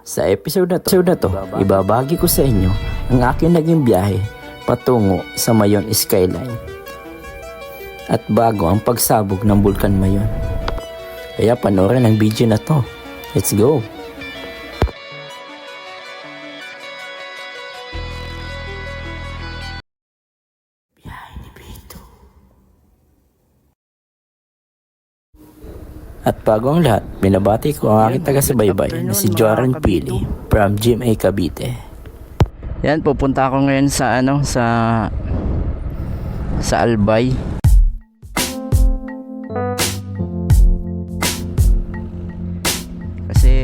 Sa episode na to, ibabagi ko sa inyo ang aking naging biyahe patungo sa Mayon Skyline at bago ang pagsabog ng Bulkan Mayon. Kaya panoorin ang video na to. Let's go! At bago ang lahat, binabati ko ang aking taga-subaybay na si Joran Pili from GMA Cavite. Yan, pupunta ako ngayon sa sa Albay. Kasi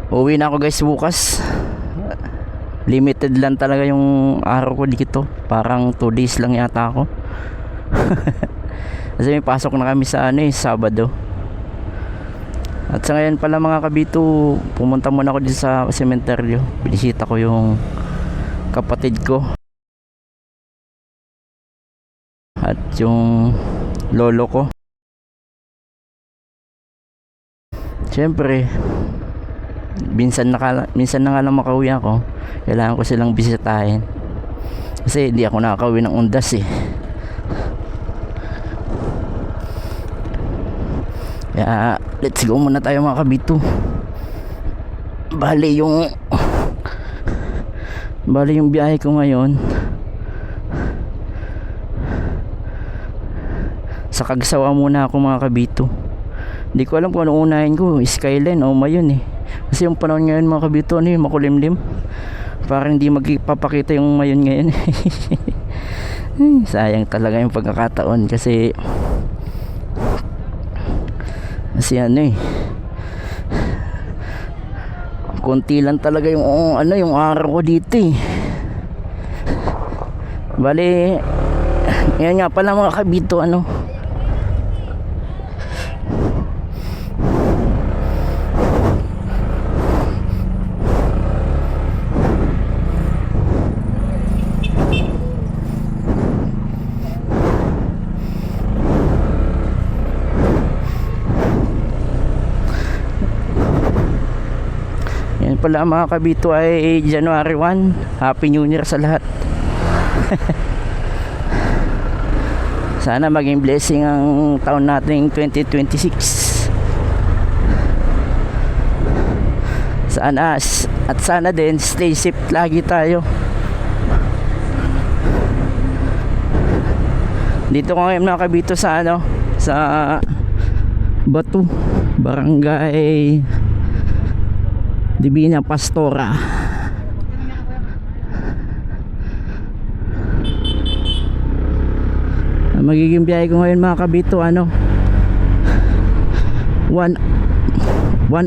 uwi na ako guys bukas. Limited lang talaga yung araw ko dito. Parang 2 days lang yata ako. Kasi may pasok na kami sa Sabado. At sa ngayon pala mga kabito, pumunta muna ako dito sa sementeryo. Binisita ko yung kapatid ko at yung lolo ko. Siyempre minsan na nga lang makauwi ako. Kailangan ko silang bisitahin kasi hindi ako nakakauwi ng undas Kaya let's go muna tayo mga kabito. Bali yung biyahe ko ngayon sa Kagsawa muna ako mga kabito. Hindi ko alam kung ano unahin ko, Skyline o Mayon kasi yung panahon ngayon mga kabito makulimlim. Parang hindi magpapakita yung Mayon ngayon. Sayang talaga yung pagkakataon kasi konti lang talaga yung araw ko dito Bali yan nga pala mga kabito pala mga kabito ay January 1. Happy New Year sa lahat. Sana maging blessing ang taon nating 2026. Sana din stay safe lagi tayo. Dito ko ngayon mga kabito sa sa Batu, Barangay Divina Pastora. Magiging biyahe ko ngayon mga kabito 1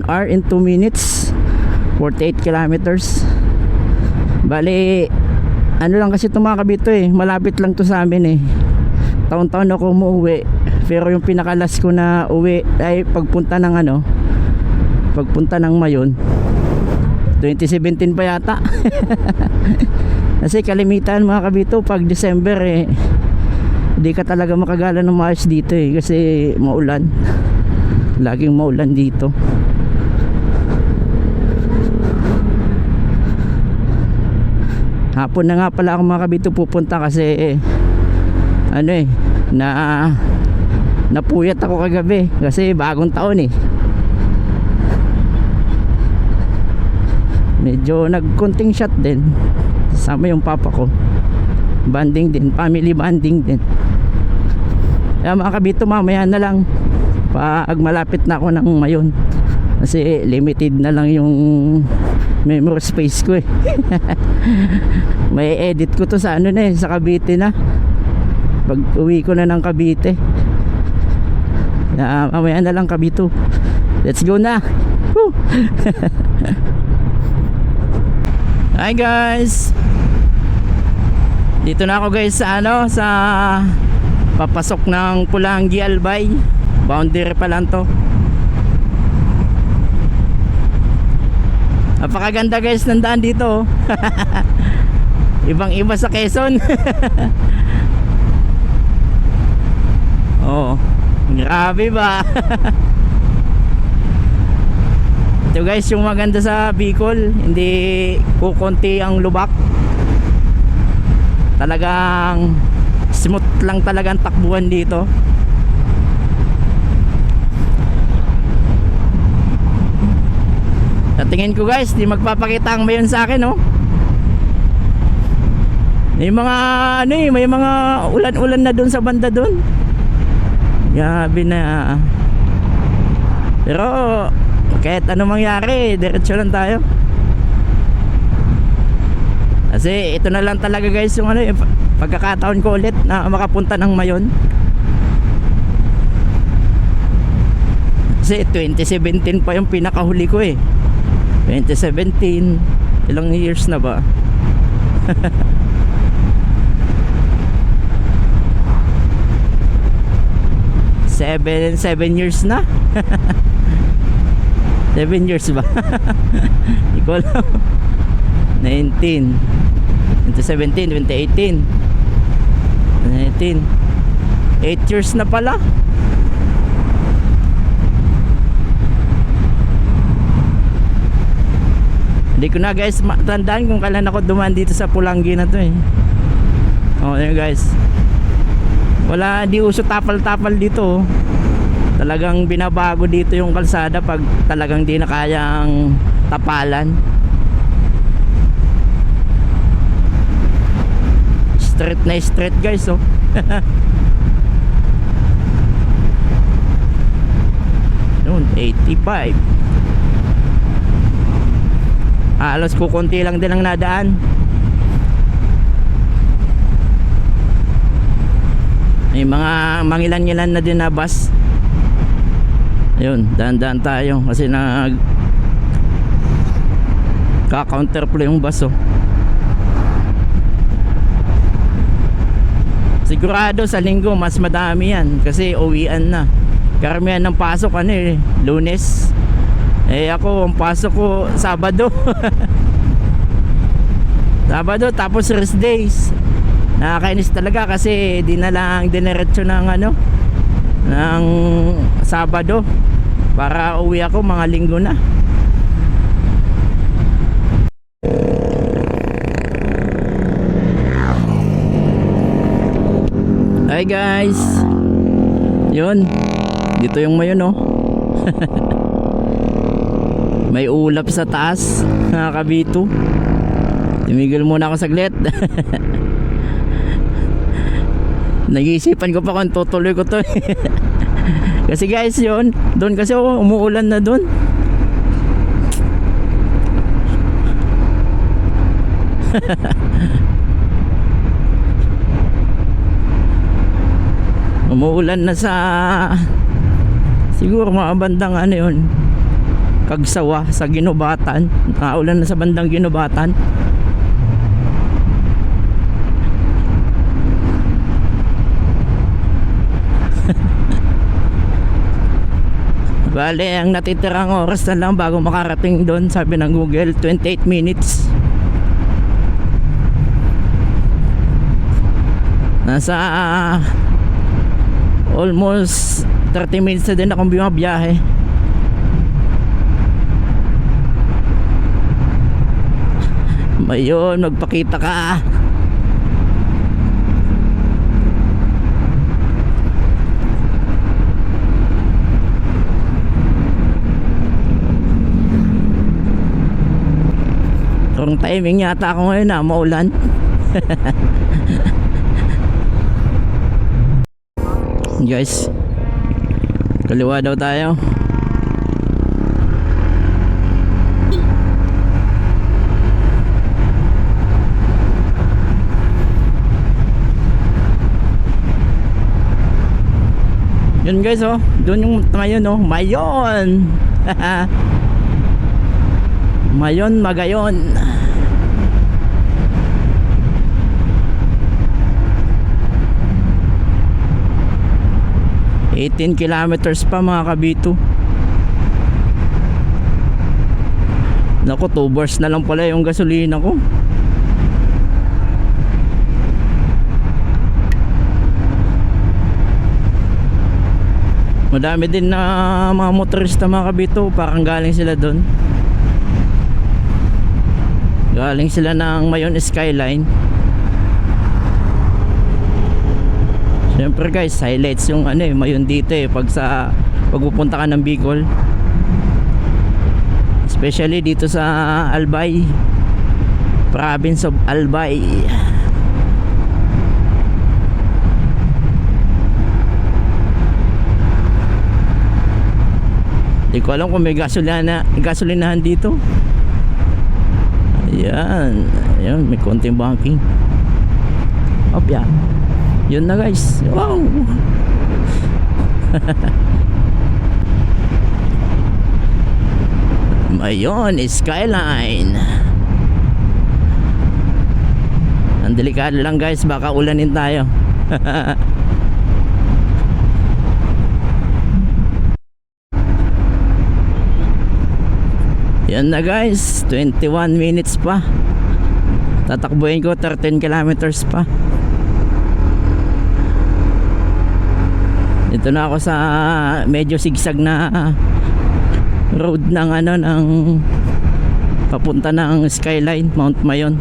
hour and 2 minutes 48 kilometers. Bali lang kasi ito mga kabito malapit lang to sa amin taon-taon ako umuwi, pero yung pinakalas ko na uwi ay pagpunta ng Mayon 2017 pa yata. Kasi kalimitan mga kabito pag December hindi ka talaga makagala ng maayos dito kasi maulan, laging maulan dito. Hapon na nga pala ako mga kabito pupunta kasi napuyat ako kagabi kasi bagong taon medyo nagkonting shot din sama yung papa ko, banding din, family banding din. Kaya mga kabito mamaya na lang pag malapit na ako ng Mayon kasi limited na lang yung memory space ko may edit ko to sa sa Cavite na pag uwi ko na ng Cavite. Mamaya na lang kabito, let's go na. Woo! Hi guys, dito na ako guys sa sa papasok ng Pulangi Albay. Boundary pa lang to. Napakaganda guys ng daan dito ibang iba sa Quezon. Oo, Grabe ba? Ito guys, yung maganda sa Bicol, hindi kukunti ang lubak. Talagang smooth lang talaga ang takbuhan dito. Sa tingin ko guys, di magpapakita ang mayon sa akin, oh. May mga ano eh, may mga ulan-ulan na doon sa banda doon. Grabe na. Pero kahit ano mangyari, diretso lang tayo. Kasi ito na lang talaga guys yung ano, yung pagkakataon ko ulit na makapunta ng Mayon. Kasi 2017 pa yung pinakahuli ko eh. 2017, ilang years na ba? 7 years na. 7 years ba? Hindi ko alam. 19, 2017, 2018, 19, 8 years na pala. Hindi ko na guys matandaan kung kailan ako dumaan dito sa Pulangi na to eh. Oh, yun guys. Wala, di uso tapal-tapal dito, oh. Talagang binabago dito yung kalsada pag talagang di na kayang tapalan. Straight na straight guys, oh. Noon 85. Halos kukunti lang din ang nadaan. May mga mangilan-ngilan na din na bus. Ayun, daan-daan tayo kasi nag ka-counterflow yung bus, oh. Sigurado sa linggo mas madami yan kasi uwian na. Karamihan ng pasok ano eh, Lunes. Eh ako, ang pasok ko Sabado. Sabado tapos rest days. Nakakainis talaga kasi di na lang dinerecho ng ano, ng Sabado para uwi ako mga linggo na. Hi guys. Yun. Dito yung Mayon, oh. May ulap sa taas, nakakabito. Tumigil muna ako saglit. Nag-iisipan ko pa kung tutuloy ko to. Kasi guys yun, doon kasi umuulan na doon. Umuulan na sa siguro mga bandang ano yun, Kagsawa sa Ginubatan. Nakaulan na sa bandang Ginubatan. Bale, ang natitirang oras na lang bago makarating doon, sabi ng Google, 28 minutes. Nasa almost 30 minutes na din akong bumabiyahe. Mayon, magpakita ka. Wrong timing yata ako ngayon na maulan. Guys, kaliwa daw tayo. Yun guys, oh, doon yung Mayon, oh, Mayon. Mayon, Magayon. $18 kilometers pa mga kabito. Naku, 2 bars na lang pala yung gasolina ko. Madami din na mga motorista mga kabito, parang galing sila doon. Galing sila ng Mayon Skyline. Siyempre guys, highlights yung ano eh, Mayon dito eh, pag pupunta ka ng Bicol. Especially dito sa Albay, province of Albay. Hindi ko alam kung may gasolinahan dito. Ayan, ayan, may konting banking. Opya. Yun na guys. Wow. Mayon Skyline. Ang delikado lang guys, baka ulanin tayo. Yan na guys, 21 minutes pa. Tatakbuhin ko 13 kilometers pa. Ito na ako sa medyo sigsag na road ng ano, ng papunta ng Skyline, Mount Mayon.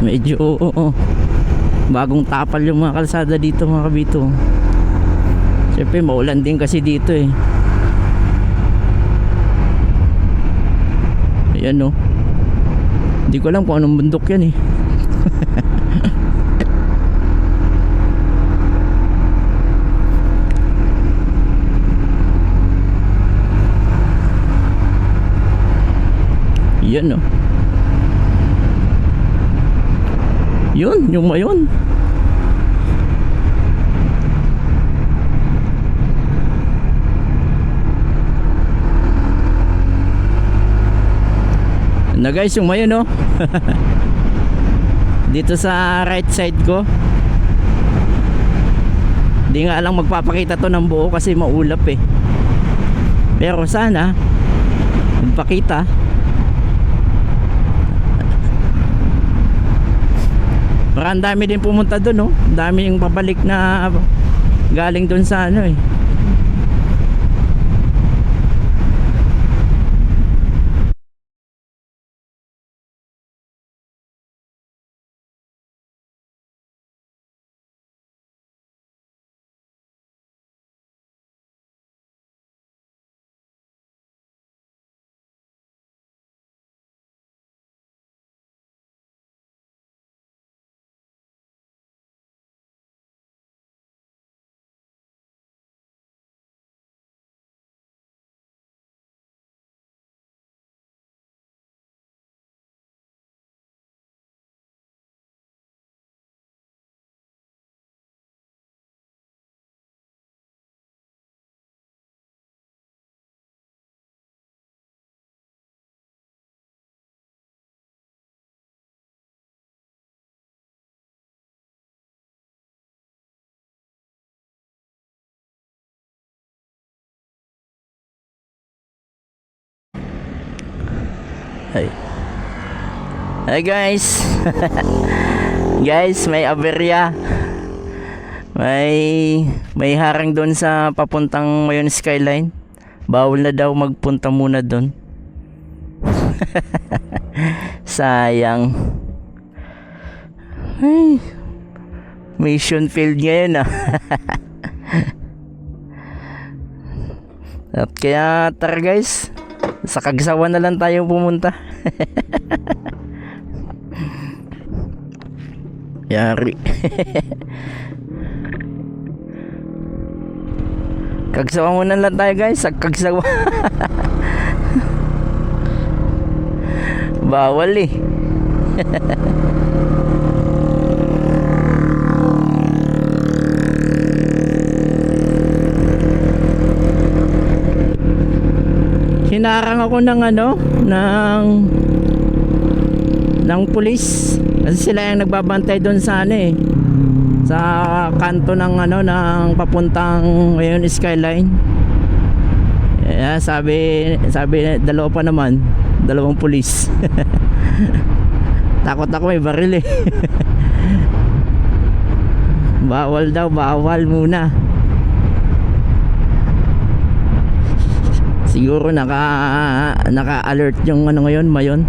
Medyo bagong tapal yung mga kalsada dito mga kabito. Siyempre maulan din kasi dito eh. Ayan no. Hindi ko alam kung anong bundok yan eh. Yan no. Yun, yung Mayon. Na guys, yung Mayon no. Dito sa right side ko. Di nga lang magpapakita to ng buo kasi maulap eh. Pero sana magpakita. Parang dami din pumunta doon no. Dami yung pabalik na galing doon sa ano eh. Hey guys. Guys, may aberya. May harang doon sa papuntang Mayon Skyline. Bawal na daw magpunta muna doon. Sayang. Ay, mission field ngayon ah. At kaya tara guys, sa Kagsawa na lang tayo pumunta. Yari. Kagsawa muna lang tayo guys, sa Kagsawa. Bawal eh. Hinarang ako ng ano, ng pulis kasi sila yung nagbabantay doon sa ano eh, sa kanto ng ano, ng papuntang Mayon Skyline. Sabi dalawa pa naman, dalawang pulis. Takot ako, may baril eh. Bawal daw, bawal muna. Siguro naka-alert yung ano ngayon, Mayon.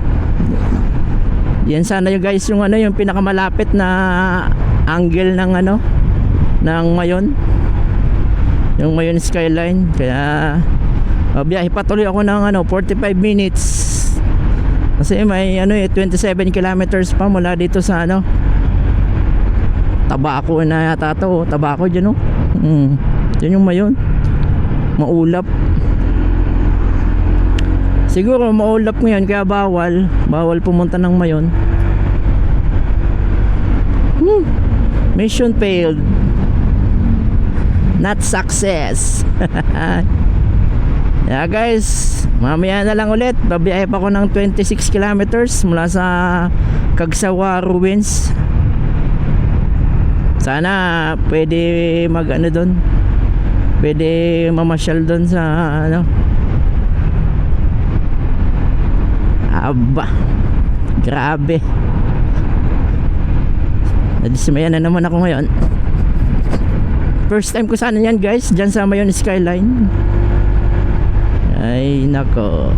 Yan sana yung guys, yung ano, yung pinakamalapit na angle ng ano, ng Mayon. Yung Mayon skyline. Kaya biyahe patuloy ako ng ano, 45 minutes. Kasi may ano 27 kilometers pa mula dito sa ano, Tabaco na yata to. Tabaco dyan oh. Dyan yung Mayon. Maulap. Siguro maulap ngayon kaya bawal pumunta ng Mayon. Mission failed. Not success. Yeah guys, mamaya na lang ulit. Babiyahe pa ako ng 26 kilometers mula sa Cagsawa Ruins. Sana pwede mag ano doon, pwede mamasyal doon sa ano. Aba, grabe. Nadismaya na naman ako ngayon. First time ko sana yan guys, dyan sa Mayon skyline. Ay nako.